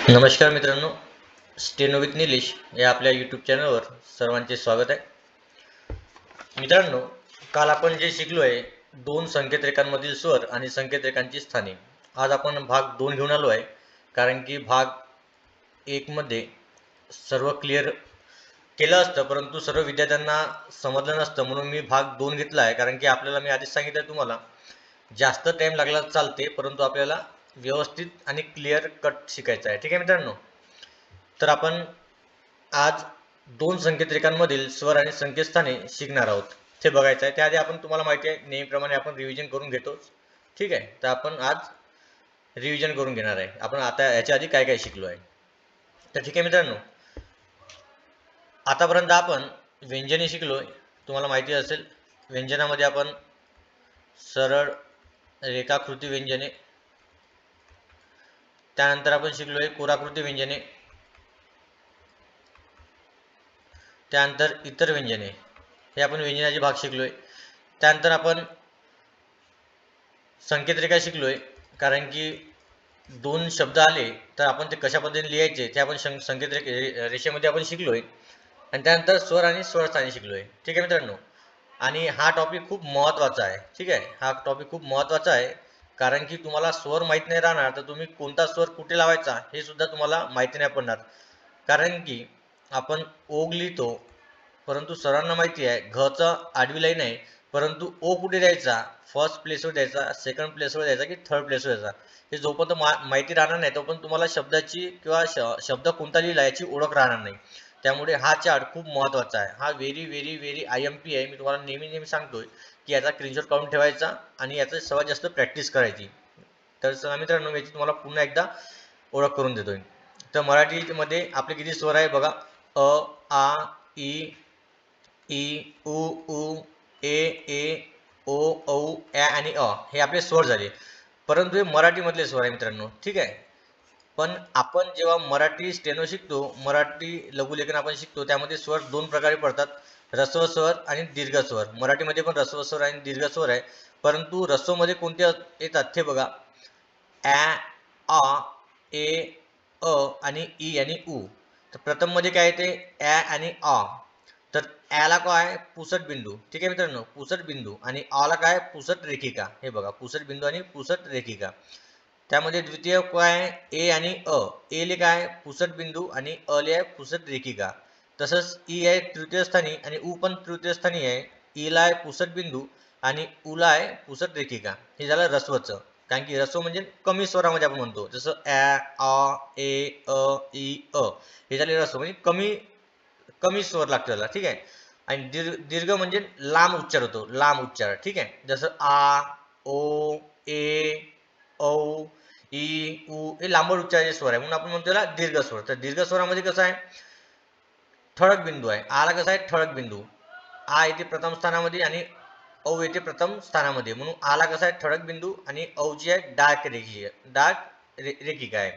नमस्कार मित्रांनो, steno with Nilesh या आपल्या यूट्यूब चॅनलवर सर्वांचे स्वागत आहे. मित्रांनो, काल आपण जे शिकलो आहे दोन संकेतरेखांमधील स्वर आणि संकेतरेखांची स्थाने. आज आपण भाग 2 घेऊन आलो आहे, कारण की भाग 1 मध्ये सर्व क्लिअर केलं असतं, परंतु सर्व विद्यार्थ्यांना समजलं नसतं, म्हणून मी भाग 2 घेतला आहे. कारण की आपल्याला मी आधीच सांगितलं तुम्हाला जास्त टाइम लागला चालते, परंतु आपल्याला व्यवस्थित आणि क्लिअर कट शिकायचं आहे. ठीक आहे मित्रांनो, तर आपण आज दोन संकेतरेखांमधील स्वर आणि संकेतस्थाने शिकणार आहोत. ते बघायचं आहे. त्याआधी आपण तुम्हाला माहिती आहे नेहमीप्रमाणे आपण रिव्हिजन करून घेतो. ठीक आहे, तर आपण आज रिव्हिजन करून घेणार आहे. आपण आता याच्या आधी काय काय शिकलो आहे. तर ठीक आहे मित्रांनो, आतापर्यंत आपण व्यंजने शिकलोय. तुम्हाला माहिती असेल व्यंजनामध्ये आपण सरळ रेखाकृती व्यंजने, त्यानंतर आपण शिकलोय कोराकृती व्यंजने, त्यानंतर इतर व्यंजने, हे आपण व्यंजनाचे भाग शिकलोय. त्यानंतर आपण संकेतरेखा शिकलोय, कारण की दोन शब्द आले तर आपण ते कशा पद्धतीने लिहायचे ते आपण रेषेमध्ये आपण शिकलोय. आणि त्यानंतर स्वर आणि स्वरस्थाने शिकलोय. ठीक आहे मित्रांनो, आणि हा टॉपिक खूप महत्त्वाचा आहे. ठीक आहे, हा टॉपिक खूप महत्त्वाचा आहे, कारण की तुम्हाला स्वर माहीत नाही राहणार तर तुम्ही कोणता स्वर कुठे लावायचा हे सुद्धा तुम्हाला माहिती नाही पडणार. कारण की आपण ओग लिहितो, परंतु सर्वांना माहिती आहे घचा आडवी लाईन आहे, परंतु ओ कुठे द्यायचा, फर्स्ट प्लेसवर द्यायचा, सेकंड प्लेसवर द्यायचा की थर्ड प्लेसवर द्यायचा, हे जोपर्यंत माहिती राहणार नाही तोपर्यंत तुम्हाला शब्दाची किंवा शब्द कोणता लिहिला याची ओळख राहणार नाही. त्यामुळे हा चार्ट खूप महत्त्वाचा आहे. हा व्हेरी व्हेरी व्हेरी IMP आहे. मी तुम्हाला नेहमी सांगतोय की याचा स्क्रीनशॉट काढून ठेवायचा आणि याचं सर्वात जास्त प्रॅक्टिस करायची. तर चला मित्रांनो, याची तुम्हाला पुन्हा एकदा ओळख करून देतोय. तर मराठीमध्ये आपले किती स्वर आहे बघा. अ, आ, इ, ई, उ, ए, ओ, औ, ॲ आणि अ हे आपले स्वर झाले. परंतु हे मराठीमधले स्वर आहे मित्रांनो. ठीक आहे, पण आपण जेव्हा मराठी स्टेनो शिकतो, मराठी लघुलेखन आपण शिकतो, त्यामध्ये स्वर दोन प्रकारे पडतात, ऱ्हस्व स्वर आणि दीर्घ स्वर. मराठीमध्ये पण ऱ्हस्व स्वर आणि दीर्घ स्वर आहे, परंतु ऱ्हस्वमध्ये कोणते येतात ते बघा. ॲ, आ, ए, अ आणि ई आणि उ. तर प्रथम मध्ये काय येते, ॲ आणि आ. तर ॲला काय पुसट बिंदू. ठीक आहे मित्रांनो, पुसट बिंदू. आणि आला काय पुसट रेखिका. हे बघा, पुसट बिंदू आणि पुसट रेखिका. त्यामध्ये द्वितीय काय ए आणि अ. ए ले काय पुसट बिंदू आणि अ ले आहे पुसट रेखिका. तसंच ई आहे तृतीय स्थानी आणि उ पण तृतीय स्थानी आहे. ई ला आहे पुसट बिंदू आणि उ ला आहे पुसट रेखिका. हे झालं ऱ्हस्वचं. कारण की ऱ्हस्व म्हणजे कमी स्वरामध्ये आपण म्हणतो, जसं ॲ, आ, ए, अ, ई, अ. हे झाले ऱ्हस्व म्हणजे कमी कमी स्वर लागतो त्याला. ठीक आहे, आणि दीर्घ म्हणजे लांब उच्चार होतो, लांब उच्चार. ठीक आहे, जसं आ, ओ, ए, औ, ई, उ हे लांबट उच्चाराचे स्वर आहे, म्हणून आपण म्हणतो त्याला दीर्घ स्वर. तर दीर्घ स्वरामध्ये कसं आहे, ठळक बिंदू आहे. आला कसा आहे ठळक बिंदू. आ येथे प्रथम स्थानामध्ये आणि औ येथे प्रथम स्थानामध्ये, म्हणून आला कसा आहे ठळक बिंदू आणि औ जी आहे डार्क रेखिका आहे.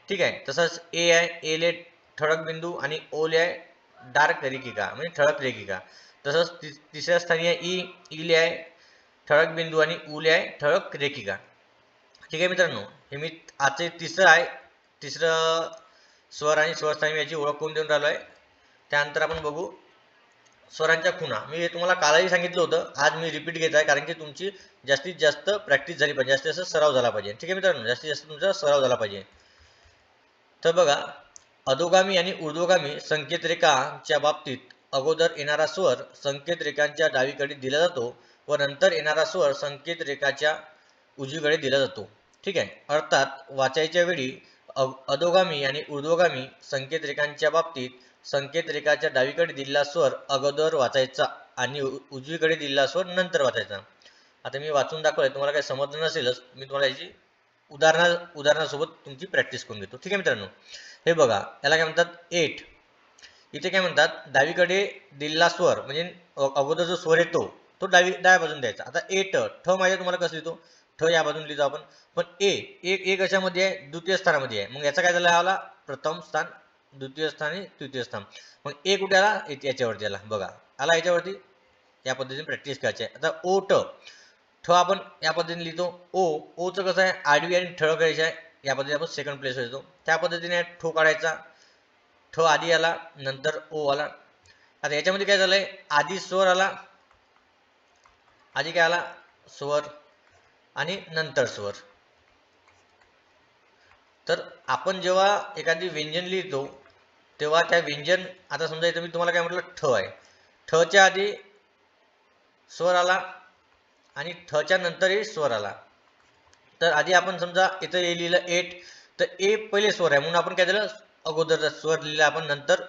ठीक आहे, तसंच ए आहे, ए ले ठळक बिंदू आणि ओ ले आहे डार्क रेखिका म्हणजे ठळक रेखिका. तसंच तिसऱ्या स्थानी आहे ई, ई ले आहे ठळक बिंदू आणि उ ले आहे ठळक रेखिका. ठीक आहे मित्रांनो, हे मी आजचे तिसरं आहे, तिसरं स्वर आणि स्वरस्थानी याची ओळख करून देऊन राहिलो आहे. त्यानंतर आपण बघू स्वरांच्या खुणा. मी हे तुम्हाला कालही सांगितलं होतं, आज मी रिपीट घेत आहे, कारण की तुमची जास्तीत जास्त प्रॅक्टिस झाली पाहिजे, जास्तीत जास्त सराव झाला पाहिजे. ठीक आहे मित्रांनो, जास्तीत जास्त तुमचा सराव झाला पाहिजे. तर बघा, अधोगामी आणि ऊर्ध्वगामी संकेतरेखांच्या बाबतीत अगोदर येणारा स्वर संकेतरेखांच्या डावीकडे दिला जातो व नंतर येणारा स्वर संकेतरेखाच्या उजवीकडे दिला जातो. ठीक आहे, अर्थात वाचायच्या वेळी अधोगामी आणि ऊर्ध्वगामी संकेतरेखांच्या बाबतीत संकेतरेखाच्या डावीकडे दिलेला स्वर अगोदर वाचायचा आणि उजवीकडे दिलेला स्वर नंतर वाचायचा. आता मी वाचून दाखवलंय, तुम्हाला काही समजलं नसेलच, मी तुम्हाला याची उदाहरणासोबत तुमची प्रॅक्टिस करून घेतो. ठीक आहे मित्रांनो, हे बघा, याला काय म्हणतात एट. इथे काय म्हणतात, डावीकडे दिलेला स्वर म्हणजे अगोदर जो स्वर येतो तो डाव्या बाजून द्यायचा. आता ए ट ठ माहिती तुम्हाला कसं लिहितो, ठ या बाजून लिहितो आपण. पण ए कशामध्ये आहे, द्वितीय स्थानामध्ये आहे. मग याचा काय झाला, आला प्रथम स्थान, द्वितीय स्थान आणि तृतीय स्थान. मग ए कुठे आला, याच्यावरती आला. बघा, आला याच्यावरती. या पद्धतीने प्रॅक्टिस करायची आहे. आता ओ ट ठ आपण या पद्धतीने लिहितो. ओचं कसं आहे, आडवी आणि ठळक रेषा आहे. या पद्धतीने आपण सेकंड प्लेसवर येतो. त्या पद्धतीने ठो काढायचा. ठ आधी आला, नंतर ओ आला. आता याच्यामध्ये काय झालंय, आधी स्वर आला, आधी काय आला स्वर आणि नंतर स्वर. तर आपण जेव्हा एखादी व्यंजन लिहितो तेव्हा त्या व्यंजन, आता समजा इथं मी तुम्हाला काय म्हटलं, ठ आहे, ठच्या आधी स्वर आला आणि ठच्या नंतरही स्वर आला. तर आधी आपण समजा इथं ए लिहिलं एट, तर ए पहिले स्वर आहे म्हणून आपण काय दिलं, अगोदर स्वर लिहिला आपण, नंतर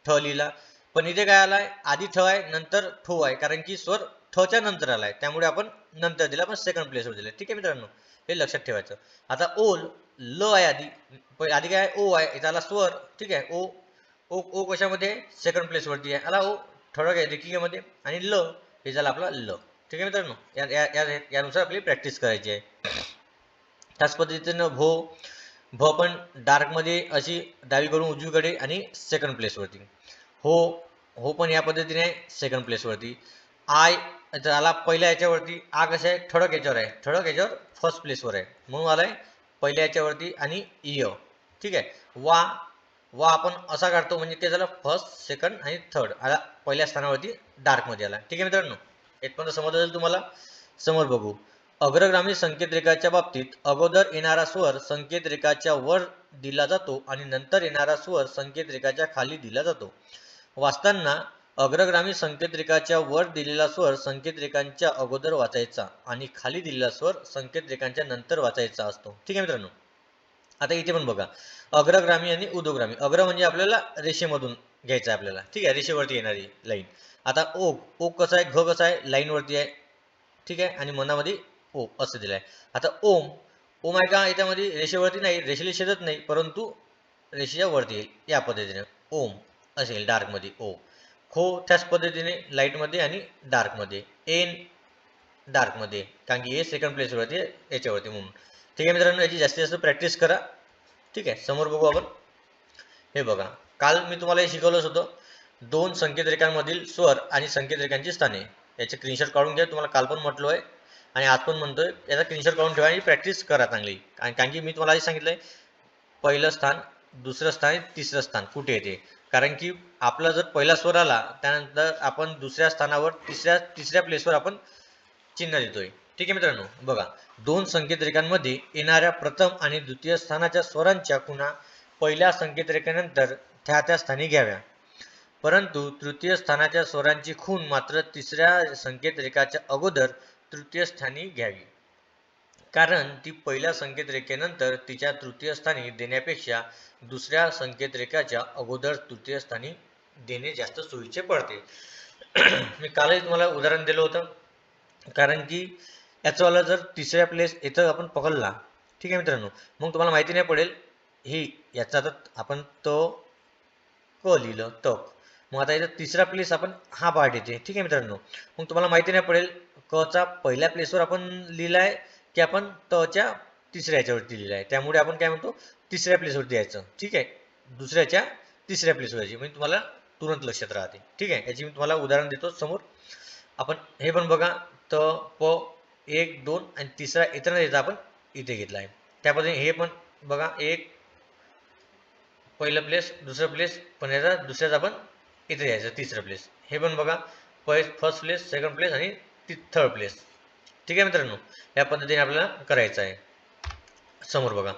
ठ लिहिला. पण इथे काय आलाय, आधी ठ आहे नंतर ठो आहे, कारण की स्वर ठच्या नंतर आलाय, त्यामुळे आपण नंतर दिला, आपण सेकंड प्लेसवर दिलं. ठीक आहे मित्रांनो, हे लक्षात ठेवायचं. आता ओ ल आहे आधी, आधी काय ओ आहे, इथं आला स्वर. ठीक आहे, ओ ओ ओ कशामध्ये, सेकंड प्लेसवरती आहे, आला ओ ठळक आहे रेखिकेमध्ये. आणि ल हे झालं आपला ल. ठीक आहे मित्रांनो, यानुसार आपली प्रॅक्टिस करायची आहे. त्याच पद्धतीनं भो, भ पण डार्कमध्ये अशी डावीकडून उजवीकडे आणि सेकंड प्लेसवरती. हो, हो पण या पद्धतीने आहे सेकंड प्लेसवरती. आय आला पहिल्या याच्यावरती, आ कशा आहे, ठळक याच्यावर आहे, ठळक याच्यावर फर्स्ट प्लेसवर आहे म्हणून आलाय पहिल्या याच्यावरती. आणि य. ठीक आहे, वा, वा आपण असा काढतो म्हणजे ते झालं फर्स्ट, सेकंड आणि थर्ड, आला पहिल्या स्थानावरती डार्कमध्ये आला. ठीक आहे मित्रांनो, इथपर्यंत समजलं असेल तुम्हाला. समोर बघू. अग्रगामी संकेत रेखाच्या बाबतीत अगोदर येणारा स्वर संकेत रेखाच्या वर दिला जातो आणि नंतर येणारा स्वर संकेत रेखाच्या खाली दिला जातो. वाचताना अग्रगामी संकेत रेखाच्या वर दिलेला स्वर संकेत रेखांच्या अगोदर वाचायचा आणि खाली दिलेला स्वर संकेत रेखांच्या नंतर वाचायचा असतो. ठीक आहे मित्रांनो, आता इथे पण बघा, अग्रगामी आणि उदोग्रामी. अग्र म्हणजे आपल्याला रेषेमधून घ्यायचं आहे आपल्याला. ठीक आहे, रेषेवरती येणारी लाईन. आता ओ, ओ कसा आहे, घ कसा आहे, लाईनवरती आहे. ठीक आहे, आणि मनामध्ये ओ असं दिलं आहे. आता ओम, ओम आहे का याच्यामध्ये, रेषेवरती नाही, रेषेला छेदत नाही, परंतु रेषेच्या वरती येईल या पद्धतीने ओम असेल डार्कमध्ये ओ. खो त्याच पद्धतीने लाईटमध्ये आणि डार्कमध्ये. एन डार्कमध्ये, कारण की हे सेकंड प्लेसवरती याच्यावरती म्हणून. ठीक आहे मित्रांनो, याची जास्तीत जास्त प्रॅक्टिस करा. ठीक आहे, समोर बघू आपण. हे बघा, काल मी तुम्हाला हे शिकवलंच होतं, दोन संकेत रेखांमधील स्वर आणि संकेत रेखांची स्थाने. याचे स्क्रीनशॉट काढून घ्या, तुम्हाला काल पण म्हटलो आहे आणि आज पण म्हणतोय, याचा स्क्रीनशॉट काढून ठेवा आणि प्रॅक्टिस करा चांगली. कारण की मी तुम्हाला आधी सांगितलंय, पहिलं स्थान, दुसरं स्थान, तिसरं स्थान कुठे येते. कारण की आपला जर पहिला स्वर आला, त्यानंतर आपण दुसऱ्या स्थानावर तिसऱ्या प्लेसवर आपण चिन्ह देतोय. ठीक आहे मित्रांनो, बघा, दोन संकेत रेखांमध्ये येणाऱ्या प्रथम आणि द्वितीय स्थानाच्या स्वरांच्या खुणा पहिल्या संकेत रेखेनंतर त्या स्थानी घ्याव्या, परंतु तृतीय स्थानाच्या स्वरांची खूण मात्र तिसऱ्या संकेत रेखाच्या अगोदर तृतीय स्थानी घ्यावी, कारण ती पहिल्या संकेत रेखेनंतर तिच्या तृतीय स्थानी देण्यापेक्षा दुसऱ्या संकेत रेखाच्या अगोदर तृतीय स्थानी देणे जास्त सोयीचे पडते. मी कालही तुम्हाला उदाहरण दिलं होतं, कारण की याचंवाला जर तिसऱ्या प्लेस इथं आपण पकडला, ठीक आहे मित्रांनो, मग तुम्हाला माहिती नाही पडेल ही याचा, तर आपण तो क लिहिलं तक, मग आता इथं तिसरा प्लेस आपण हा पार्ट येते. ठीक आहे मित्रांनो, मग तुम्हाला माहिती नाही पडेल कचा पहिल्या प्लेसवर आपण लिहिलाय की आपण तच्या तिसऱ्या याच्यावरती लिहिलाय, त्यामुळे आपण काय म्हणतो, तिसऱ्या प्लेसवरती यायचं. ठीक आहे, दुसऱ्याच्या तिसऱ्या प्लेसवर यायची, म्हणजे तुम्हाला तुरंत लक्षात राहते. ठीक आहे, याची मी तुम्हाला उदाहरण देतो समोर. आपण हे पण बघा, त प 1 2 आणि तिसरा इथं द्यायचा आपण इथे घेतला आहे. त्या पद्धतीने हे पण बघा, एक पहिलं प्लेस, दुसरं प्लेस, पण याचा दुसऱ्याचा आपण इथे द्यायचं तिसरं प्लेस. हे पण बघा, फर्स्ट प्लेस, सेकंड प्लेस आणि थर्ड प्लेस. ठीक आहे मित्रांनो, या पद्धतीने आपल्याला करायचं आहे. समोर बघा,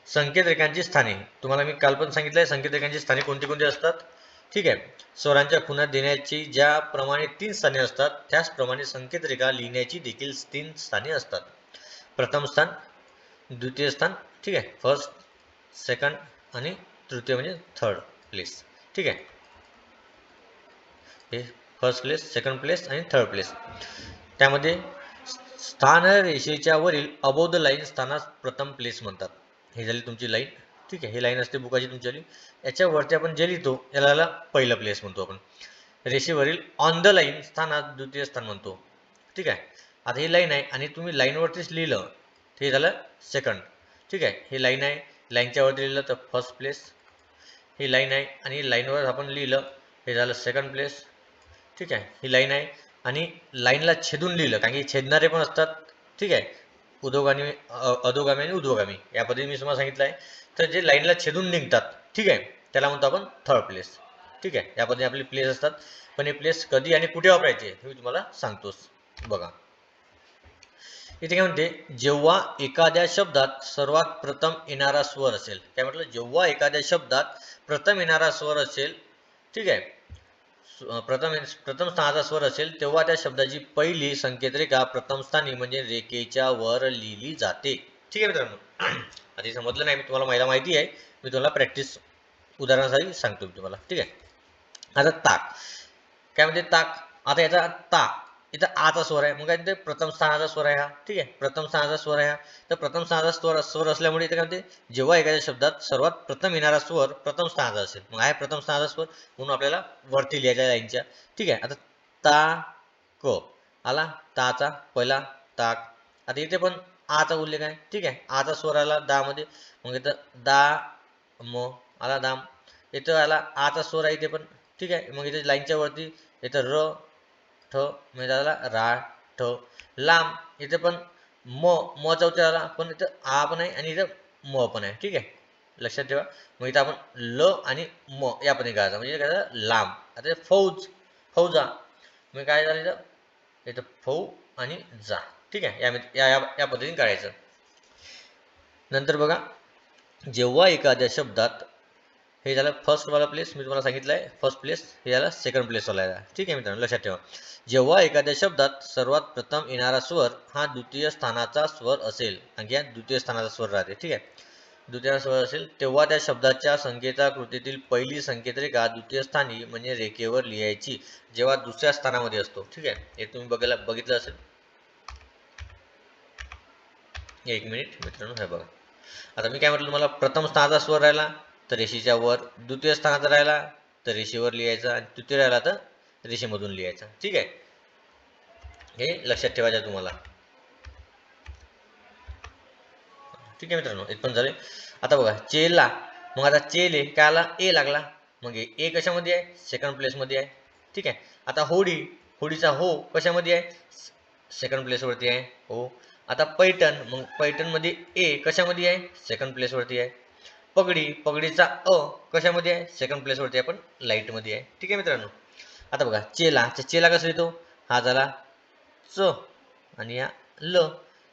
संकेत रेखांची स्थाने. तुम्हाला मी काल पण सांगितलंय संकेत रेखांची स्थाने कोणती कोणती असतात. ठीक आहे, स्वरांच्या खुणा देण्याची ज्याप्रमाणे 3 स्थाने असतात, त्याचप्रमाणे संकेत रेखा लिहिण्याची देखील 3 स्थाने असतात. प्रथम स्थान, द्वितीय स्थान, ठीक आहे, फर्स्ट, सेकंड आणि तृतीय म्हणजे थर्ड प्लेस. ठीक आहे, हे फर्स्ट प्लेस, सेकंड प्लेस आणि थर्ड प्लेस. त्यामध्ये स्थान रेषेच्या वरील अबोध लाईन स्थानास प्रथम प्लेस म्हणतात. हे झाली तुमची लाईन. ठीक आहे, ही लाईन असते बुकाची तुमच्याली. याच्यावरती आपण जे लिहितो याला पहिलं प्लेस म्हणतो आपण. रेषेवरील ऑन द लाईन स्थानात द्वितीय स्थान म्हणतो. ठीक आहे, आता ही लाईन आहे आणि तुम्ही लाईनवरतीच लिहिलं, हे झालं सेकंड. ठीक आहे, ही लाईन आहे, लाईनच्या वरती लिहिलं तर फर्स्ट प्लेस. ही लाईन आहे आणि लाईनवर आपण लिहिलं, हे झालं सेकंड प्लेस. ठीक आहे, ही लाईन आहे आणि लाईनला छेदून लिहिलं, कारण की छेदणारे पण असतात. ठीक आहे, उद्योगामी अधोगामी आणि ऊर्ध्वगामी या पद्धतीने मी तुम्हाला सांगितलं आहे. तर जे लाईनला छेदून निघतात, ठीक आहे, त्याला म्हणतो आपण थर्ड प्लेस. ठीक आहे, या पद्धतीने आपले प्लेस असतात. पण हे प्लेस कधी आणि कुठे वापरायचे हे मी तुम्हाला सांगतोच. बघा इथे काय म्हणते, जेव्हा एखाद्या शब्दात सर्वात प्रथम येणारा स्वर असेल, काय म्हटलं, जेव्हा एखाद्या शब्दात प्रथम येणारा स्वर असेल, ठीक आहे, प्रथम स्थानाचा स्वर असेल, तेव्हा त्या शब्दाची पहिली संकेत रेखा प्रथम स्थानी म्हणजे रेखेच्या वर लिहिली जाते. ठीक आहे मित्रांनो, आधी समजलं नाही, मी तुम्हाला माहिती आहे, मी तुम्हाला प्रॅक्टिस उदाहरणासाठी सांगतो मी तुम्हाला. ठीक आहे, आता ताक, काय म्हणते ताक, आता याचा ताक इथं आचा स्वर आहे, मग काय म्हणते प्रथम स्थानाचा स्वर आहे हा. ठीक आहे, प्रथम स्थानाचा स्वर आहे हा. तर प्रथम स्थानाचा स्वर असल्यामुळे इथे काय म्हणते, जेव्हा एखाद्या शब्दात सर्वात प्रथम येणारा स्वर प्रथम स्थानाचा असेल, मग आहे प्रथम स्थानाचा स्वर, म्हणून आपल्याला वरती लिहायच्या लाईनच्या. ठीक आहे, आता ता क आला, ताचा पहिला ताक. आता इथे पण आचा उल्लेख आहे. ठीक आहे, आचा स्वर आला दा मध्ये, मग इथं दा म आला दाम. इथं आला आचा स्वर आहे इथे पण. ठीक आहे, मग इथे लाईनच्या वरती इथं र ठ म्हणजे झाला रा ठ. लांब इथे पण म चा उच्चार आला, पण इथं आ पण आहे आणि इथं म पण आहे. ठीक आहे, लक्षात ठेवा. मग इथं आपण ल आणि म या पद्धतीने करायचं, म्हणजे काय झालं लांब. आता फौज, फौजा, मग काय झालं इथं, इथं फौ आणि जा. ठीक आहे, या पद्धतीने करायचं. नंतर बघा, जेव्हा एखाद्या शब्दात, हे झालं फर्स्ट वाला प्लेस, मी तुम्हाला सांगितलं आहे फर्स्ट प्लेस, हे झालं सेकंड प्लेस वाला आहे. ठीक आहे मित्रांनो, लक्षात ठेवा. जेव्हा एखाद्या शब्दात सर्वात प्रथम येणारा स्वर हा द्वितीय स्थानाचा स्वर असेल, आणखी द्वितीय स्थानाचा स्वर राहते. ठीक आहे, द्वितीय स्वर असेल, तेव्हा त्या शब्दाच्या संकेताकृतीतील पहिली संकेत रेखा द्वितीय स्थानी म्हणजे रेखेवर लिहायची, जेव्हा दुसऱ्या स्थानामध्ये असतो. ठीक आहे, हे तुम्ही बघितलं असेल. एक मिनिट मित्रांनो, हे बघा, आता मी काय म्हटलं तुम्हाला, प्रथम स्थानाचा स्वर राहिला तर रेषेच्या वर, द्वितीय स्थानाचा राहिला तर रेषेवर लिहायचा, आणि तृतीय राहिला तर रेषेमधून लिहायचा. ठीक आहे, हे लक्षात ठेवायचं तुम्हाला. ठीक आहे मित्रांनो, इथपर्यंत झाले. आता बघा चेला, मग आता चेले काय आला, ए लागला, मग ए कशामध्ये आहे, सेकंड प्लेसमध्ये आहे. ठीक आहे, आता होडी, होडीचा हो कशामध्ये आहे, सेकंड प्लेसवरती आहे हो. आता पैठण, मग पैठणमध्ये ए कशामध्ये आहे, सेकंड प्लेसवरती आहे. पगडी, पगडीचा अ कशामध्ये आहे, सेकंड प्लेसवरती आहे, पण लाईटमध्ये आहे. ठीक आहे मित्रांनो. आता बघा चेला, चेला कसं येतो, हा झाला च आणि या ल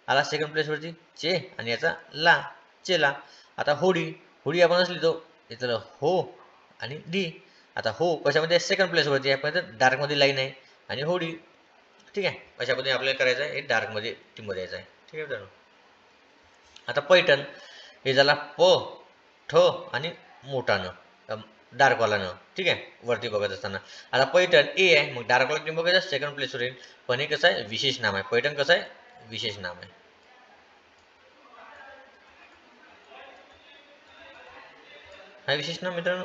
आला सेकंड प्लेसवरती चे, आणि याचा ला, चेला. आता होडी, होडी आपणच लिहितो, इथं हो आणि डी. आता हो कशामध्ये, सेकंड प्लेसवरती आहे, पण डार्कमध्ये लाईन आहे, आणि होडी. ठीक आहे, अशा पद्धतीने आपल्याला करायचं आहे, हे डार्कमध्ये टीमध्ये यायचं आहे. ठीक आहे मित्रांनो. आता पैठण, हे झाला प ठ आणि मोठानं डार्कवालानं. ठीक आहे, वरती बघत असताना. आता पैठण ए आहे, मग डार्कवाला तुम्ही बघायचं सेकंड प्लेसवर येईल, पण हे कसं आहे, विशेष नाम आहे. पैठण कसं आहे, विशेष नाम आहे. हा विशेष नाम मित्रांनो,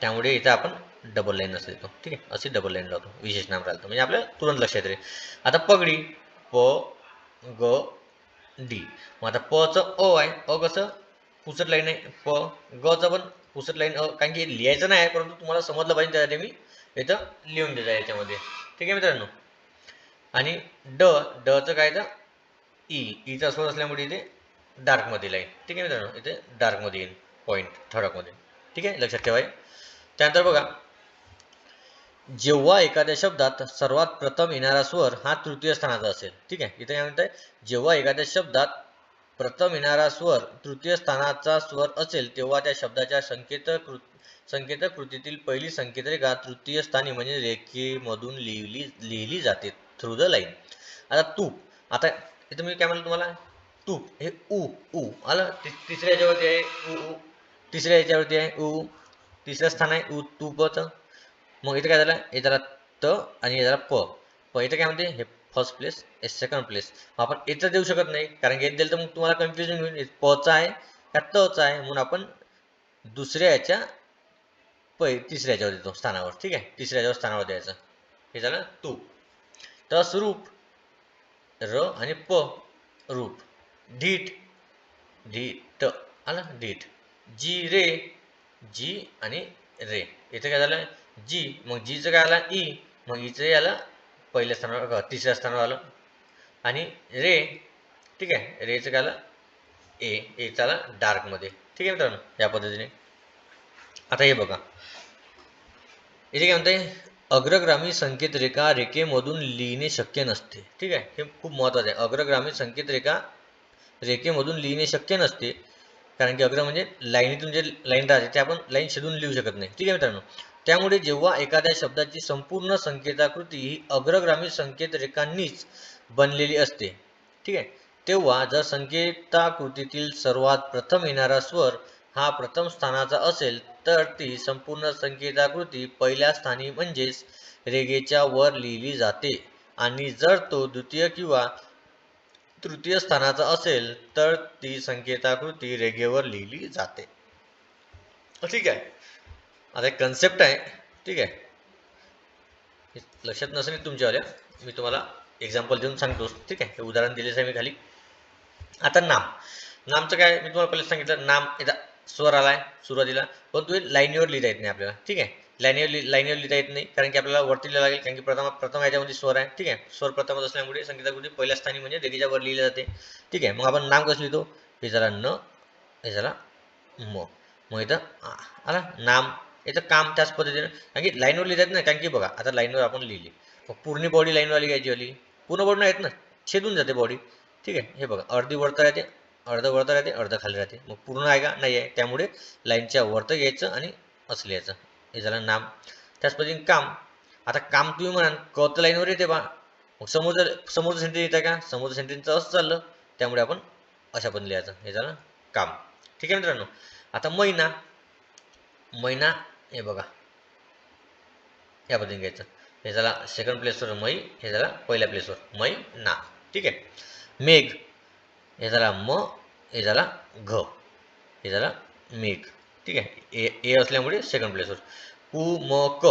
त्यामुळे इथं आपण डबल लाईन नसते तो. ठीक आहे, अशी डबल लाईन लावतो, विशेष नाम राहिलं म्हणजे आपल्याला तुरंत लक्षात येईल. आता पगडी, प ग डी, मग आता प च अ आहे, अ कसं पुसट लाईन आहे, प ग च पण पुसट लाईन अ, कारण की लिहायचं नाही, परंतु तुम्हाला समजलं पाहिजे त्यासाठी मी इथं लिहून देतो याच्यामध्ये. ठीक आहे मित्रांनो. आणि ड, ड च काय तर ई, ईचा स्वर असल्यामुळे इथे डार्कमध्ये लाईन. ठीक आहे मित्रांनो, इथे डार्कमध्ये येईल पॉईंट ठळकमध्ये. ठीक आहे, लक्षात ठेवाय. त्यानंतर बघा, जेव्हा एखाद्या शब्दात सर्वात प्रथम येणारा स्वर हा तृतीय स्थानाचा असेल. ठीक आहे, इथे काय म्हणतंय, जेव्हा एखाद्या शब्दात प्रथम येणारा स्वर तृतीय स्थानाचा स्वर असेल, तेव्हा त्या शब्दाच्या संकेतकृतीतील पहिली संकेतरेखा तृतीय स्थानी म्हणजे रेखेमधून लिहिली जाते, थ्रू द लाईन. आता तूप, आता इथं मी काय म्हणलं तुम्हाला, तूप हे उ उ आलं, तिसऱ्या याच्यावरती आहे उ उ, तिसऱ्या याच्यावरती आहे उ, तिसरं स्थान आहे उ तूपचं. मग इथं काय झालं, हे झाला त आणि हे झाला प. प इथं काय म्हणते, हे फर्स्ट प्लेस, हे सेकंड प्लेस. आपण इथं देऊ शकत नाही, कारण की दिलं तर मग तुम्हाला कन्फ्युजन होईल, पचा आहे का तचा आहे, म्हणून आपण दुसऱ्या याच्या तिसऱ्या याच्यावर देतो स्थानावर. ठीक आहे, तिसऱ्या याच्यावर स्थानावर द्यायचं. हे झालं तू. तस रूप, र आणि प रूप. ढीठ, ढीट आलं ढीठ. जी रे, जी आणि रे. इथं काय झालं, जी, मग जीचं काय आलं ई, मग इचं आलं पहिल्या स्थानावर, तिसऱ्या स्थानावर आलं. आणि रे, ठीक आहे. रेचं काय आलं ए चाला डार्क मध्ये, ठीक आहे मित्रांनो. या पद्धतीने आता हे बघा, इथे काय म्हणते, अग्रगामी संकेत रेखा रेखेमधून लिहिणे शक्य नसते. ठीक आहे, हे खूप महत्वाचं आहे. अग्रगामी संकेत रेखा रेखेमधून लिहिणे शक्य नसते, कारण की अग्र म्हणजे लाईनीतून जे लाईन राहते ते आपण लाईन छेदून लिहू शकत नाही. ठीक आहे मित्रांनो. त्यामुळे जेव्हा एखाद्या शब्दाची संपूर्ण संकेताकृती ही अग्रगामी संकेत रेखांनीच बनलेली असते, ठीक आहे, तेव्हा जर संकेताकृतीतील सर्वात प्रथम येणारा स्वर हा प्रथम स्थानाचा असेल तर ती संपूर्ण संकेताकृती पहिल्या स्थानी म्हणजेच रेघेच्या वर लिहिली जाते, आणि जर तो द्वितीय किंवा तृतीय स्थानाचा असेल तर ती संकेताकृती रेघेवर लिहिली जाते. ठीक आहे. आता एक कन्सेप्ट आहे, ठीक आहे, लक्षात नसेल तुमच्यावाल्या, मी तुम्हाला एक्झाम्पल देऊन सांगतो. ठीक आहे, हे उदाहरण दिलेच आहे मी खाली. आता नामचं काय, मी तुम्हाला पहिले सांगितलं, नाम याचा स्वर आलाय सुरुवातीला, पण तो लाईनीवर लिहिता येत नाही आपल्याला. ठीक आहे, लाईनीवर लिहिता येत नाही, कारण की आपल्याला वरती लिहायला लागेल, कारण की प्रथम याच्यामध्ये स्वर आहे. ठीक आहे, स्वर प्रथमच असल्यामुळे संकेताकृती पहिल्या स्थानी म्हणजे रेघेच्या वर लिहिले जाते. ठीक आहे, मग आपण नाम कसं लिहितो, हे झाला न, हे झाला म, मग इथं आला नाम, इथं काम त्याच पद्धतीने, कारण की लाईनवर लिहितात ना, कारण की बघा आता लाईनवर आपण लिहिली, मग पूर्ण बॉडी लाईनवाली घ्यायची वाली, पूर्ण बॉडी नाही येत ना, छेदून जाते बॉडी. ठीक आहे, हे बघा अर्धी वरता राहते, वरता राहते, अर्ध खाली राहते, मग पूर्ण आहे का नाही आहे, त्यामुळे लाईनच्या वरतं घ्यायचं आणि असं लिहायचं. हे झालं नाम. त्याच पद्धतीने काम. आता काम तुम्ही म्हणाल क तर लाईनवर येते बा, मग समोरचं सेंटेन्स येतं का, समोरचं सेंटेन्सचं असं चाललं, त्यामुळे आपण अशा पद्धतीने लिहायचं. हे झालं काम. ठीक आहे मित्रांनो. आता महिना, हे बघा या पद्धतीने घ्यायचं. हे झाला सेकंड प्लेसवर मै, हे झाला पहिल्या प्लेसवर महिना. ठीक आहे. मेघ, हे झाला म, हे झाला घ, हे झाला मेघ. ठीक आहे, ए असल्यामुळे सेकंड प्लेसवर. कु म क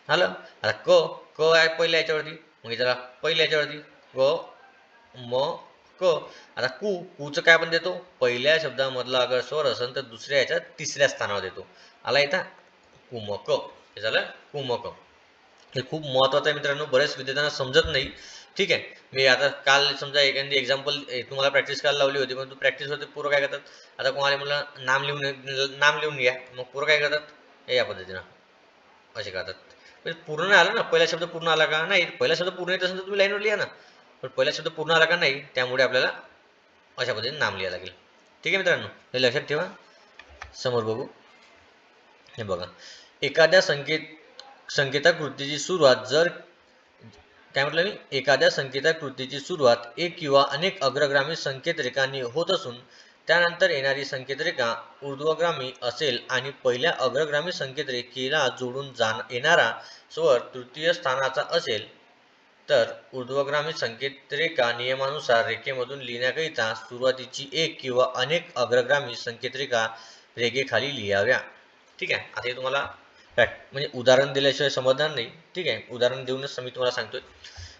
आलं. आता क आहे पहिल्या याच्यावरती, मग हे झाला पहिल्या याच्यावरती क म क. आता कुचं काय आपण देतो, पहिल्या शब्दामधला अगर स्वर असेल तर दुसऱ्या याच्या तिसऱ्या स्थानावर देतो. आला इथं कुमक, हे झालं कुमक. हे खूप महत्वाचं आहे मित्रांनो, बरेच विद्यार्थ्यांना समजत नाही. ठीक आहे, मी आता काल समजा एखादी एक्झाम्पल तुम्हाला प्रॅक्टिस करायला लावली होती, पण तू प्रॅक्टिस होते पोरं काय करतात, आता कोणाला म्हणलं नाम लिहून घ्या, मग पोरं काय करतात, हे या पद्धतीनं असे करतात. म्हणजे पूर्ण नाही आलं ना, पहिला शब्द पूर्ण आला का नाही, पहिला शब्द पूर्ण येत असेल तर तुम्ही लाईनवर लिहा ना, पण पहिला शब्द पूर्ण आला का नाही, त्यामुळे आपल्याला अशा पद्धतीने नाम लिहायला लागेल. ठीक आहे मित्रांनो, हे लक्षात ठेवा. समोर बघू, हे बघा, एखाद्या संकेताकृतीची सुरुवात जर काय म्हटलं मी, एखाद्या संकेताकृतीची सुरुवात एक किंवा अनेक अग्रगामी संकेत रेखांनी होत असून त्यानंतर येणारी संकेत रेखा ऊर्ध्वगामी असेल आणि पहिल्या अग्रगामी संकेत रेखेला जोडून येणारा स्वर तृतीय स्थानाचा असेल तर ऊर्ध्वगामी संकेत रेखा नियमानुसार रेखेमधून लिहिण्याकरिता सुरुवातीची एक किंवा अनेक अग्रगामी संकेत रेखा रेखेखाली लिहाव्या. ठीक आहे. आता हे तुम्हाला म्हणजे उदाहरण दिल्याशिवाय समजणार नाही. ठीक आहे, उदाहरण देऊनच मी तुम्हाला सांगतोय.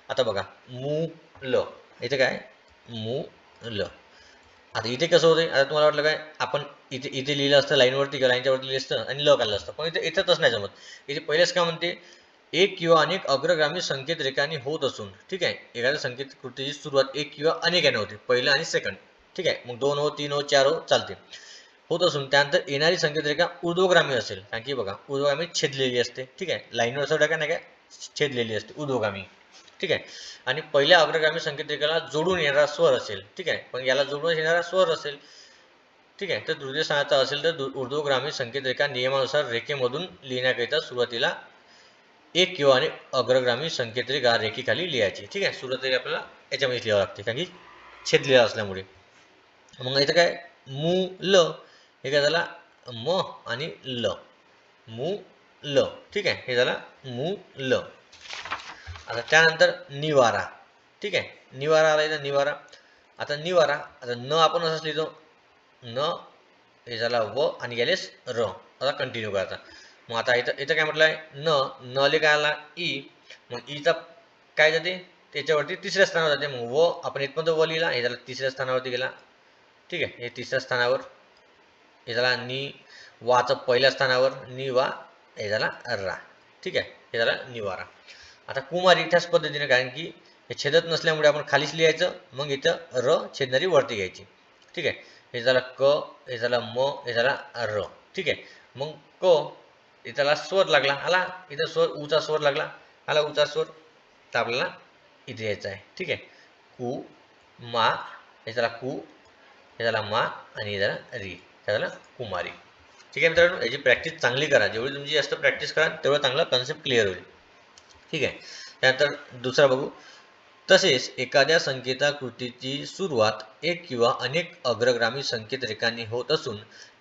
आता बघा, मूल, इथे काय मूल. आता इथे कसं होतंय, आता तुम्हाला वाटलं काय, आपण इथे लिहिलं असतं लाईनवरती किंवा लाईनच्या वरती लिहिलं असतं आणि ल काढलं असतं, पण इथे इथंच नाही जमत. इथे पहिलेच काय म्हणते, एक किंवा अनेक अग्रगामी संकेत रेखांनी होत असून. ठीक आहे, एखाद्या संकेत कृतीची सुरुवात एक किंवा अनेक याने होते, पहिलं आणि सेकंड. ठीक आहे, मग 2 हो 3 हो 4 हो चालते, होत असून त्यानंतर येणारी संकेत रेखा ऊर्ध्वगामी असेल, कारण की बघा ऊर्ध्वगामी छेदलेली असते. ठीक आहे, लाईनवर असं काय नाही काय छेदलेली असते ऊर्ध्वगामी. ठीक आहे, आणि पहिल्या अग्रगामी संकेत रेखेला जोडून येणारा स्वर असेल. ठीक आहे, पण याला जोडून येणारा स्वर असेल. ठीक आहे, तर तृतीय स्थानाचा असेल तर ऊर्ध्वगामी संकेत रेखा नियमानुसार रेखेमधून लिहिण्याकरिता सुरुवातीला एक किंवा अनेक अग्रगामी संकेत रेखा रेखेखाली लिहायची. ठीक आहे, सुरुवातीला आपल्याला याच्यामध्ये लिहावं लागते, कारण की छेदलेला असल्यामुळे. मग इथं काय मूल, हे काय झाला म आणि ल, मूल. ठीक आहे, हे झाला मूल. आता त्यानंतर निवारा. ठीक आहे, निवारा आला इथं निवारा. आता निवारा, आता न आपण असंच लिहितो, न हे झाला व आणि गेलेस र. आता कंटिन्यू करायचा. मग आता इथं इथं काय म्हटलं आहे, न ले काय आला ई, मग ईचा काय जाते त्याच्यावरती तिसऱ्या स्थानावर जाते, मग व आपण इथपर्यंत व लिहिला, हे झाला तिसऱ्या स्थानावरती गेला. ठीक आहे, हे तिसऱ्या स्थानावर. हे झाला नि, वाचं पहिल्या स्थानावर नि वा, हे झाला रा. ठीक आहे, हे झाला निवारा. आता कुमारी त्याच पद्धतीने, कारण की हे छेदत नसल्यामुळे आपण खालीच लिहायचं, मग इथं र छेदणारी वरती घ्यायची. ठीक आहे, हे झाला क, हे झाला म, हे झाला र. ठीक आहे, मग क इथला स्वर लागला, आला इथं स्वर उचा स्वर लागला, आला उचा स्वर, तर आपल्याला इथे यायचं आहे. ठीक आहे, कु मा, हे झाला कु, हे झाला मा आणि हे झाला री, हे झाला कुमारी. ठीक आहे मित्रांनो, याची प्रॅक्टिस चांगली करा. जेवढी तुमची जास्त प्रॅक्टिस करा तेवढं चांगला कन्सेप्ट क्लिअर होईल. ठीक आहे, त्यानंतर दुसरा बघू. तसेच एखाद्या संकेताकृतीची सुरुवात एक किंवा अनेक अग्रगामी संकेतरेखांनी होत असून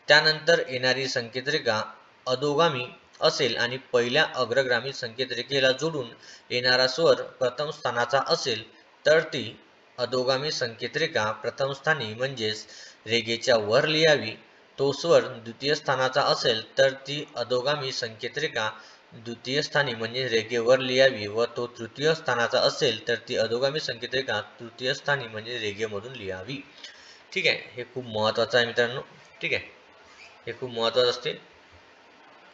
त्यानंतर येणारी संकेतरेखा अधोगामी असेल आणि पहिल्या अग्रगामी संकेतरेखेला जोडून येणारा स्वर प्रथम स्थानाचा असेल तर ती अधोगामी संकेतरेखा प्रथम स्थानी म्हणजेच रेघेच्या वर लिहावी. तो स्वर द्वितीय स्थानाचा असेल तर ती अधोगामी संकेतरेखा द्वितीय स्थानी म्हणजे रेघेवर लिहावी व तो तृतीय स्थानाचा असेल तर ती अधोगामी संकेतरेखा तृतीय स्थानी म्हणजे रेघेमधून लिहावी. ठीक आहे, हे खूप महत्त्वाचं आहे मित्रांनो. ठीक आहे, हे खूप महत्त्वाचं असते.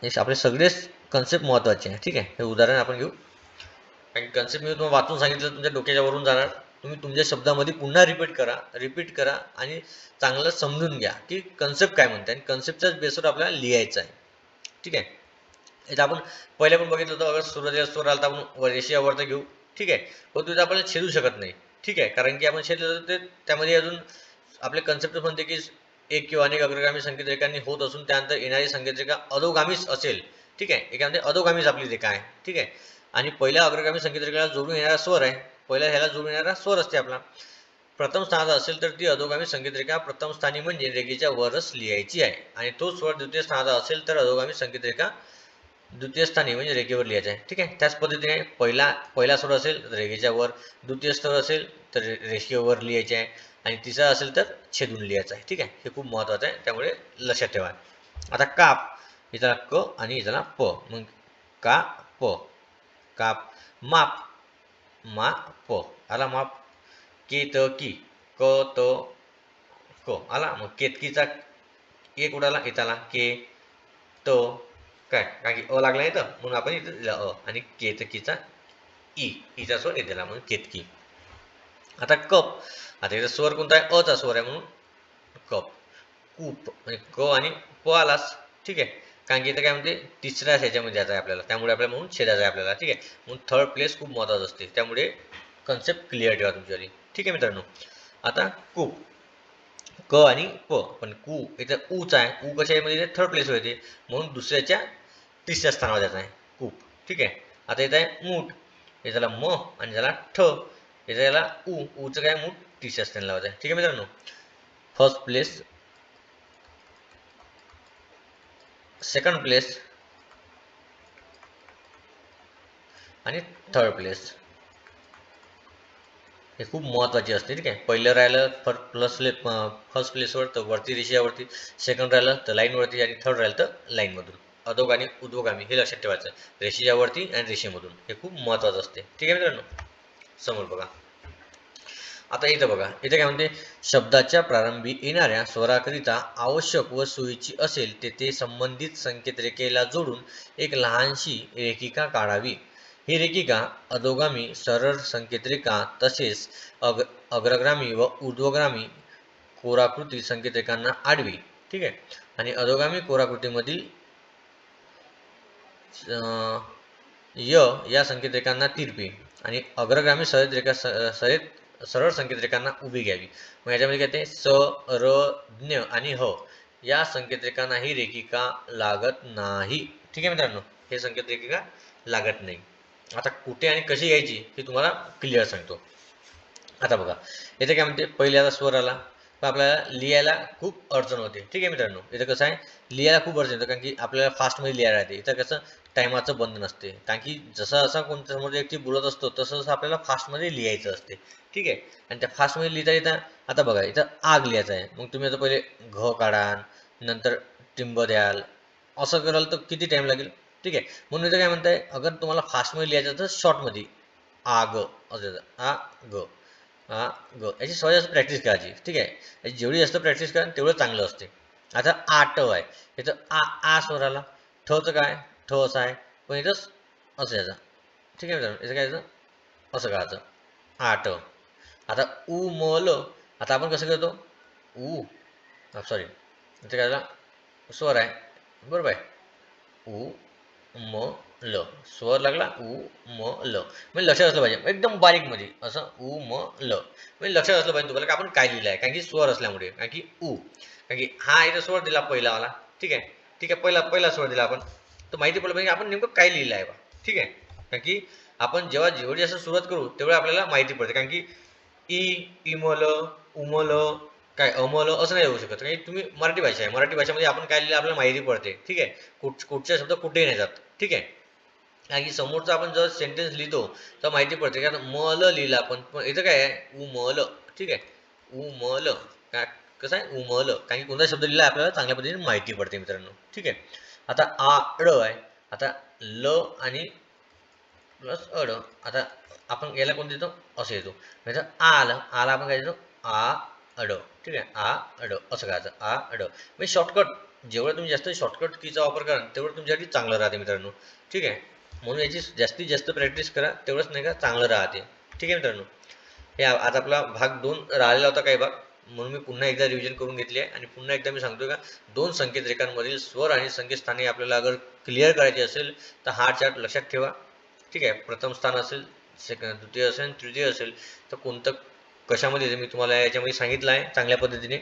हे आपले सगळेच कन्सेप्ट महत्त्वाचे आहे. ठीक आहे, हे उदाहरण आपण घेऊ. आणि कन्सेप्ट मी तुम्हाला वाचून सांगितलं, तुमच्या डोक्याच्या वरून जाणार. तुम्ही तुमच्या शब्दामध्ये पुन्हा रिपीट करा आणि चांगलं समजून घ्या की कन्सेप्ट काय म्हणते आणि कन्सेप्टच्याच बेसवर आपल्याला लिहायचं आहे. ठीक आहे, इथं आपण पहिले पण बघितलं होतं, अगर सुरुवातीला स्वर आला तर आपण रेषेवरती घेऊ. ठीक आहे, पण तिथं आपल्याला छेदू शकत नाही. ठीक आहे, कारण की आपण छेदलं तर त्यामध्ये अजून आपले कन्सेप्ट म्हणते की एक किंवा अनेक अग्रगामी संकेतरेखांनी होत असून त्यानंतर येणारी संकेतरेखा अधोगामीच असेल. ठीक आहे, एखाद्या अधोगामीच आपली रेखा आहे. ठीक आहे, आणि पहिल्या अग्रगामी संकेतरेखेला जोडून येणारा स्वर आहे, पहिल्या ह्याला जोडून येणारा स्वर असते आपला. प्रथम स्थानात असेल तर ती अधोगामी संकेतरेखा प्रथम स्थानी म्हणजे रेघेच्या वरच लिहायची आहे आणि तो स्वर द्वितीय स्थानात असेल तर अधोगामी संकेतरेखा द्वितीय स्थानी म्हणजे रेघेवर लिहायचं आहे. ठीक आहे, त्याच पद्धतीने पहिला स्वर असेल तर रेघेच्या वर, द्वितीय स्वर असेल तर रेषेवर लिहायचे आहे आणि तिसरा असेल तर छेदून लिहायचं आहे. ठीक आहे, हे खूप महत्त्वाचं आहे, त्यामुळे लक्षात ठेवा. आता काप, इथला क आणि इथला प, मग का प, काप. माप, मा प, आला माप. केत की, क त क, आला. मग केतकीचा एक उडाला, इथं के त काय, कारण की अ लागला इथं म्हणून आपण इथं दिला अ, आणि केतकीचा ई, ईचा स्वर इथे दिला म्हणून केतकी. आता कप, आता इथं स्वर कोणता आहे, अचा स्वर आहे म्हणून कप. कूप म्हणजे क आणि प आलाच. ठीक आहे, कारण की इथं काय म्हणते तिसऱ्या ह्याच्यामध्ये जायचं आहे आपल्याला, त्यामुळे आपल्याला म्हणून छेदायचं आहे आपल्याला. ठीक आहे, म्हणून थर्ड प्लेस खूप महत्त्वाचं असते, त्यामुळे कन्सेप्ट क्लिअर ठेवा तुमच्यावाली. ठीक आहे मित्रांनो, आता कूप, क आणि प, पण कू इथं ऊच आहे, ऊ कशामध्ये थर्ड प्लेस होते म्हणून दुसऱ्याच्या तिसऱ्या स्थानावर जायचं आहे कूप. ठीक आहे, आता इथं आहे मूठ, हे झाला म आणि झाला ठ, हे झाला ऊ, ऊचं काय मूठ तिसऱ्या स्थानाला लावायचं आहे. ठीक आहे मित्रांनो, फर्स्ट प्लेस, सेकंड प्लेस आणि थर्ड प्लेस, हे खूप महत्त्वाचे असते. ठीक आहे, पहिलं राहिलं फर्स्ट प्लेसवर तर वरती रेषेवरती, सेकंड राहिलं तर लाईनवरती आणि थर्ड राहिलं तर लाईनमधून. अधोगामी उद्वगामी हे लक्षात ठेवायचं, रेषेच्या वरती आणि रेषेमधून, हे खूप महत्त्वाचं असते. ठीक आहे मित्रांनो, समोर बघा. आता इथं बघा, इथं काय म्हणते, शब्दाच्या प्रारंभी येणाऱ्या स्वराकरिता आवश्यक व सोयीची असेल तेथे संबंधित संकेतरेखेला जोडून एक लहानशी रेखिका काढावी. ही रेखिका अधोगामी सरळ संकेतरेखा तसेच अग्रगामी व ऊर्ध्वगामी कोराकृती संकेतरेखांना आडवी. ठीक आहे, आणि अधोगामी कोराकृतीमधील य या संकेतरेखांना तिरपी आणि अग्रगामी सरळ संकेतरेखांना उभी घ्यावी. मग याच्यामध्ये काय ते स, र, ज्ञ आणि ह या संकेतरेखांना ही रेखिका लागत नाही. ठीक आहे मित्रांनो, हे संकेतरेखिका लागत नाही. आता कुठे आणि कशी घ्यायची हे तुम्हाला क्लिअर सांगतो. आता बघा, इथे काय म्हणते, पहिल्याचा स्वर आला तर आपल्याला लिहायला खूप अडचण होते. ठीक आहे मित्रांनो, इथं कसं आहे, लिहायला खूप अडचण येतं कारण की आपल्याला फास्टमध्ये लिहायला राहते. इथं कसं टायमाचं बंधन असते, कारण की जसं असा कोणत्या समोर व्यक्ती बोलत असतो तसं तसं आपल्याला फास्टमध्ये लिहायचं असते. ठीक आहे, आणि त्या फास्टमध्ये लिहिता लिहिता आता बघा, इथं आग लिहायचं आहे. मग तुम्ही आता पहिले घ काढा, नंतर टिंब द्याल, असं कराल तर किती टाइम लागेल. ठीक आहे, म्हणून इथं काय म्हणताय, अगर तुम्हाला फास्टमध्ये लिहायचं तर शॉर्टमध्ये आग असं आ ग, हा ग, याची सवय जास्त प्रॅक्टिस करायची. ठीक आहे, याची जेवढी जास्त प्रॅक्टिस करा तेवढं चांगलं असते. आता आट आहे, इथं आ स्वर आला, ठचं काय, ठ असं आहे, पण इथं असं यायचं. ठीक आहे मित्रांनो, इथं काय यायचं असं करायचं. 8. आता उ म ल, आता आपण कसं करतो, उ सॉरी इथे काय झाला, स्वर आहे बरोबर आहे, उ म ल, स्वर लागला उ म ल, म्हणजे लक्षात असलं पाहिजे एकदम बारीक मध्ये असं उ म ल, म्हणजे लक्षात असलं पाहिजे तुम्हाला की आपण काय लिहिलं आहे, कारण की स्वर असल्यामुळे, कारण की कारण की हा इथं स्वर दिला पहिला वाला, ठीक आहे, ठीक आहे, पहिला पहिला स्वर दिला आपण, तर माहिती पडलं पाहिजे आपण नेमकं काय लिहिलं आहे बा, ठीक आहे, कारण की आपण जेव्हा जेवढी असं सुरुवात करू तेवढं आपल्याला माहिती पडते, कारण की इमल उमल काय अमल असं नाही होऊ शकत, कारण तुम्ही मराठी भाषा आहे, मराठी भाषेमध्ये आपण काय लिहिलं आपल्याला माहिती पडते, ठीक आहे, कुठच्या शब्द कुठेही नाही जात, ठीक आहे, कारण की समोरचा आपण जर सेंटेन्स लिहितो तर माहिती पडते, कारण मल लिहिलं आपण, पण इथं काय आहे उमल, ठीक आहे, उमल काय कसं आहे उमल, कारण की कोणता शब्द लिहिला आपल्याला चांगल्या पद्धतीने माहिती पडते मित्रांनो, ठीक आहे. आता आड आहे, आता ल आणि प्लस अड, आता आपण याला कोण देतो असं येतो, नाही आला आला आपण काय देतो आ अड, ठीक आहे, आ अड असं करायचं, आ अड म्हणजे शॉर्टकट, जेवढं तुम्ही जास्त शॉर्टकट कीचा वापर कराल तेवढं तुमच्यासाठी चांगलं राहते मित्रांनो, ठीक आहे, म्हणून याची जास्तीत जास्त प्रॅक्टिस करा, तेवढंच नाही का चांगलं राहते, ठीक आहे मित्रांनो. हे आज आपला भाग 2 राहिलेला होता काही भाग, म्हणून मी पुन्हा एकदा रिव्हिजन करून घेतली आहे, आणि पुन्हा एकदा मी सांगतोय का 2 संकेत रेखांमधील स्वर आणि संकेतस्थाने आपल्याला अगर क्लिअर करायची असेल तर हा चार्ट लक्षात ठेवा, ठीक आहे, प्रथम स्थान असेल, द्वितीय असेल, तृतीय असेल, तर कोणतं कशामध्ये मी तुम्हाला याच्यामध्ये सांगितलं आहे चांगल्या पद्धतीने,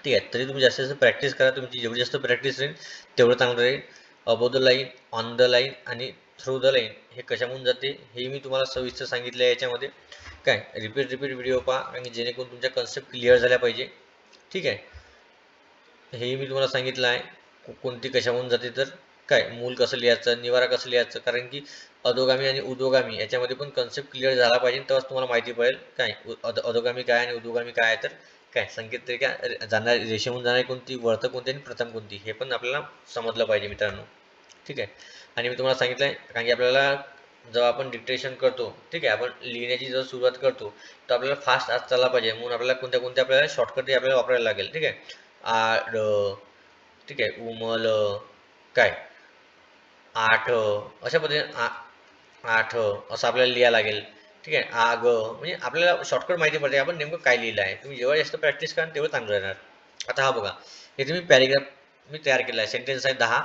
ठीक आहे, तरी तुम्ही जास्तीत जास्त प्रॅक्टिस करा, तुमची जेवढी जास्त प्रॅक्टिस राहील तेवढं चांगलं राहील. Above the line, on the line आणि थ्रू द लाईन हे कशामधून जाते हे मी तुम्हाला सविस्तर सांगितलं आहे याच्यामध्ये, काय रिपीट व्हिडिओ पहा, आणि जेणेकरून तुमच्या कन्सेप्ट क्लिअर झाल्या पाहिजे, ठीक आहे, हे मी तुम्हाला सांगितलं आहे कोणती कशामधून जाते, तर काय मूल कसं लिहायचं, निवारा कसं लिहायचं, कारण की अधोगामी आणि उद्योगामी याच्यामध्ये पण कन्सेप्ट क्लिअर झाला पाहिजे, तेव्हाच तुम्हाला माहिती पडेल काय अधोगामी काय आणि उद्योगामी काय आहे, तर काय संकेत रेखा जाणारी रेषेमधून जाणारी कोणती, वर्त कोणती आणि प्रथम कोणती हे पण आपल्याला समजलं पाहिजे मित्रांनो, ठीक आहे. आणि मी तुम्हाला सांगितलं आहे, कारण की आपल्याला जेव्हा आपण डिक्टेशन करतो, ठीक आहे, आपण लिहिण्याची जेव्हा सुरुवात करतो तर आपल्याला फास्ट आज चालला पाहिजे, म्हणून आपल्याला कोणत्या कोणत्या आपल्याला शॉर्टकट आपल्याला वापरायला लागेल, ठीक आहे, आड, ठीक आहे, उमल काय आठ अशा पद्धतीने आठ असं आपल्याला लिहायला लागेल, ठीक आहे, आग म्हणजे आपल्याला शॉर्टकट माहिती पडते आपण नेमकं काय लिहिलं आहे, तुम्ही जेव्हा जास्त प्रॅक्टिस कराल तेवढं चांगलं राहणार. आता हा बघा, हे तुम्ही पॅरेग्राफ मी तयार केला आहे, सेंटेन्स आहे 10,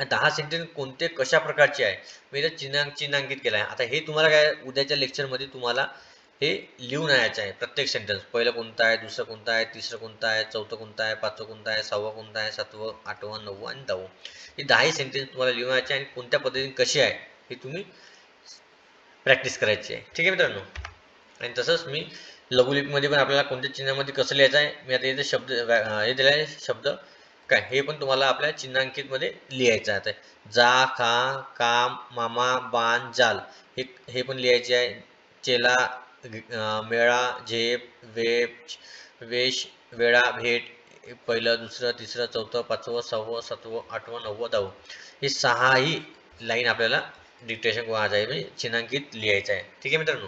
10 सेंटेन्स कोणते कशा प्रकारचे आहे मी इथं चिन्हांकित केलं आहे. आता हे तुम्हाला काय उद्याच्या लेक्चरमध्ये तुम्हाला हे लिहून आणायचं आहे, प्रत्येक सेंटेन्स पहिलं कोणतं आहे, दुसरं कोणतं आहे, तिसरं कोणतं आहे, चौथं कोणतं आहे, पाचवं कोणतं आहे, सहावं कोणतं आहे, सातवं, आठवं, नववं आणि 10वं, हे 10 सेंटेन्स तुम्हाला लिहून आणायचे आणि कोणत्या पद्धतीने कसे आहे हे तुम्ही प्रॅक्टिस करायची आहे, ठीक आहे मित्रांनो. आणि तसंच मी लघुलिपीमध्ये पण आपल्याला कोणत्या चिन्हामध्ये कसं लिहायचं आहे मी आता इथे शब्द हे दिले आहे शब्द, काय हे पण तुम्हाला आपल्या चिन्हांकित मध्ये लिहायचं आहे. जा, खा, काम, मामा, बाण, जाल हे पण लिहायचे आहे. चेला, मेळा, झेप, वेश, वेळा, भेट, पहिलं, दुसरं, तिसरं, चौथं, पाचवं, सहावं, सातवं, आठवं, नववं, 10वं हे 6ही लाईन आपल्याला डिक्टेशन कोणाचं आहे म्हणजे चिन्हांकित लिहायचं आहे, ठीक आहे मित्रांनो.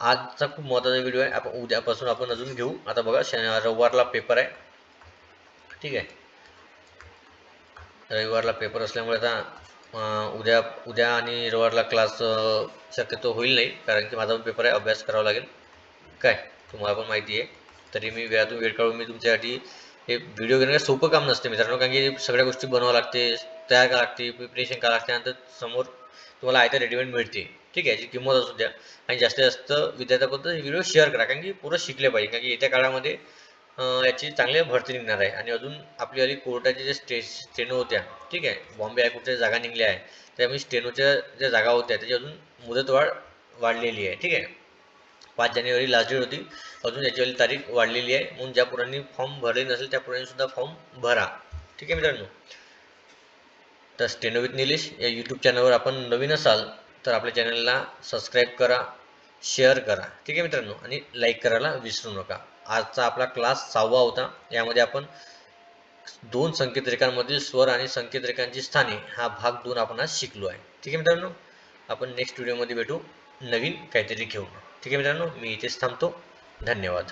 आजचा खूप महत्त्वाचा व्हिडिओ आहे, आपण उद्यापासून आपण अजून घेऊ. आता बघा रविवारला पेपर आहे, ठीक आहे, रविवारला पेपर असल्यामुळे आता उद्या उद्या आणि रविवारला क्लास शक्यतो होईल नाही, कारण की माझा पण पेपर आहे, अभ्यास करावा लागेल, काय तुम्हाला पण माहिती आहे. तरी मी वेळातून वेळ काढून मी तुमच्यासाठी हे व्हिडिओ घेणं सोपं काम नसते मित्रांनो, कारण की सगळ्या गोष्टी बनवावं लागते, तयार करावं लागते, प्रिपरेशन करावं लागते, नंतर समोर तुम्हाला आयतं रेडीमेड मिळते, ठीक आहे, याची किंमत असू द्या. आणि जास्तीत जास्त विद्यार्थ्यापर्यंत व्हिडिओ शेअर करा, कारण की पुरं शिकले पाहिजे, कारण की येत्या काळामध्ये याची चांगली भरती निघणार आहे. आणि अजून आपली कोर्टाच्या जे स्टेनो होत्या, ठीक आहे, बॉम्बे हायकोर्टच्या जागा निघल्या आहे, त्यामुळे स्टेनोच्या ज्या जागा होत्या त्याची अजून मुदतवाढ वाढलेली आहे, ठीक आहे, 5 जानेवारी लास्ट डेट होती, अजून याच्यावाली तारीख वाढलेली आहे, म्हणून ज्या पोरांनी फॉर्म भरले नसेल त्या पोरांनी सुद्धा फॉर्म भरा, ठीक आहे मित्रांनो. तर स्टेनो विथ निलेश या यूट्यूब चॅनलवर आपण नवीन असाल तर आपल्या चॅनलला सबस्क्राईब करा, शेअर करा, ठीक आहे मित्रांनो, आणि लाईक करायला विसरू नका. आजचा आपला क्लास 6वा होता, यामध्ये आपण 2 संकेतरेखांमधील स्वर आणि संकेतरेखांची स्थाने हा भाग 2 आपण आज शिकलो आहे, ठीक आहे मित्रांनो. आपण नेक्स्ट व्हिडिओमध्ये भेटू नवीन काहीतरी घेऊन, ठीक आहे मित्रांनो. मी इथेच थांबतो. धन्यवाद.